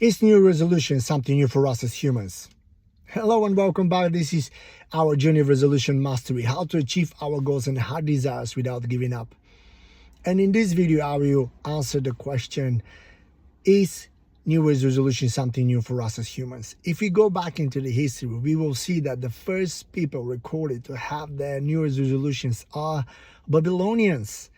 Is new resolution something new for us as humans? Hello and welcome back. This is our journey of resolution mastery, how to achieve our goals and heart desires without giving up. And in this video, I will answer the question, is New Year's resolution something new for us as humans? If we go back into the history, we will see that the first people recorded to have their New Year's resolutions are Babylonians.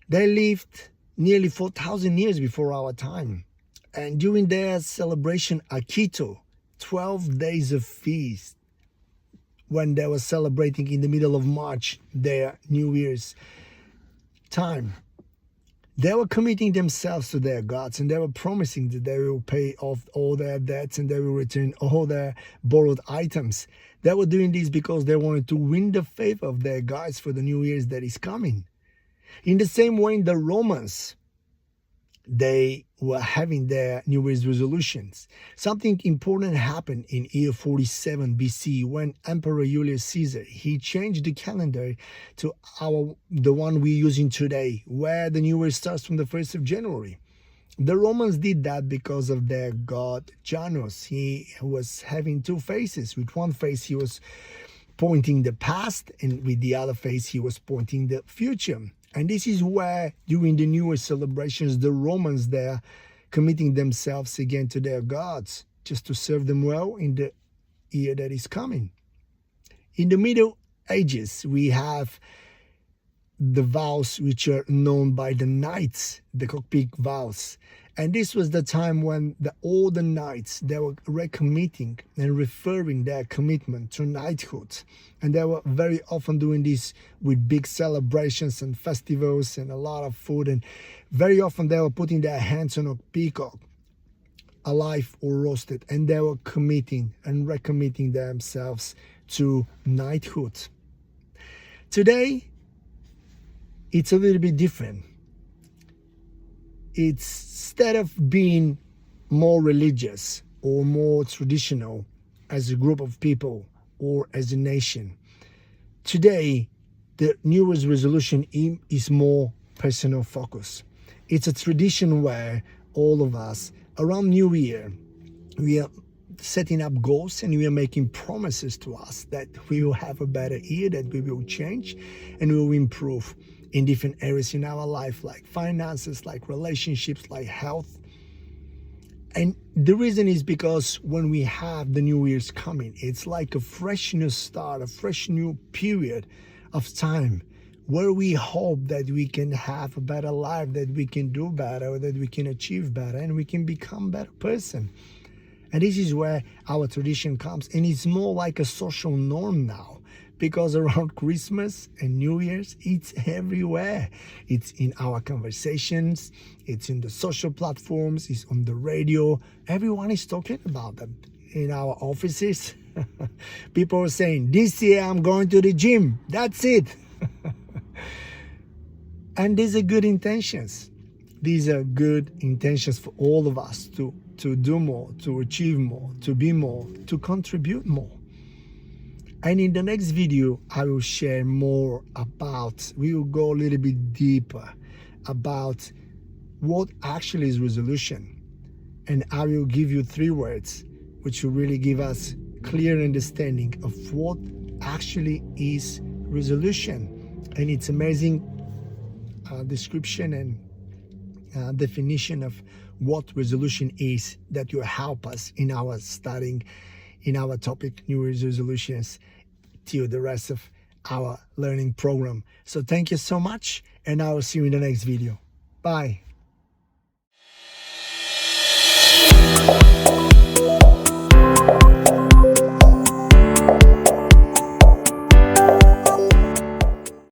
They lived nearly 4,000 years before our time. And during their celebration Akito, 12 days of feast, when they were celebrating in the middle of March, their New Year's time, they were committing themselves to their gods, and they were promising that they will pay off all their debts and they will return all their borrowed items. They were doing this because they wanted to win the favor of their gods for the New Year's that is coming. In the same way, the Romans, they were having their New Year's resolutions. Something important happened in year 47 BC when Emperor Julius Caesar, he changed the calendar to the one we're using today, where the New Year starts from the 1st of January. The Romans did that because of their god Janus. He was having two faces. With one face he was pointing the past, and with the other face he was pointing the future. And this is where, during the New Year celebrations, the Romans, they're committing themselves again to their gods, just to serve them well in the year that is coming. In the Middle Ages, we have the vows which are known by the knights, the cockpit vows. And this was the time when all the knights, they were recommitting and referring their commitment to knighthood. And they were very often doing this with big celebrations and festivals and a lot of food. And very often they were putting their hands on a peacock, alive or roasted, and they were committing and recommitting themselves to knighthood. Today, it's a little bit different. Instead of being more religious or more traditional as a group of people or as a nation, today the New Year's resolution is more personal focus. It's a tradition where all of us around New Year, we are setting up goals and we are making promises to us that we will have a better year, that we will change and we will improve in different areas in our life, like finances, like relationships, like health. And the reason is because when we have the New Year's coming, it's like a fresh new start, a fresh new period of time where we hope that we can have a better life, that we can do better, that we can achieve better, and we can become a better person. And this is where our tradition comes, and it's more like a social norm now. Because around Christmas and New Year's, it's everywhere. It's in our conversations, it's in the social platforms, it's on the radio. Everyone is talking about them. In our offices, people are saying, this year I'm going to the gym. That's it. And these are good intentions. These are good intentions for all of us to do more, to achieve more, to be more, to contribute more. And in the next video, I will share more about, we will go a little bit deeper about what actually is resolution. And I will give you 3 words, which will really give us clear understanding of what actually is resolution. And it's amazing description and definition of what resolution is that will help us in our studying in our topic, New Year's resolutions, till the rest of our learning program. So thank you so much, and I will see you in the next video. Bye.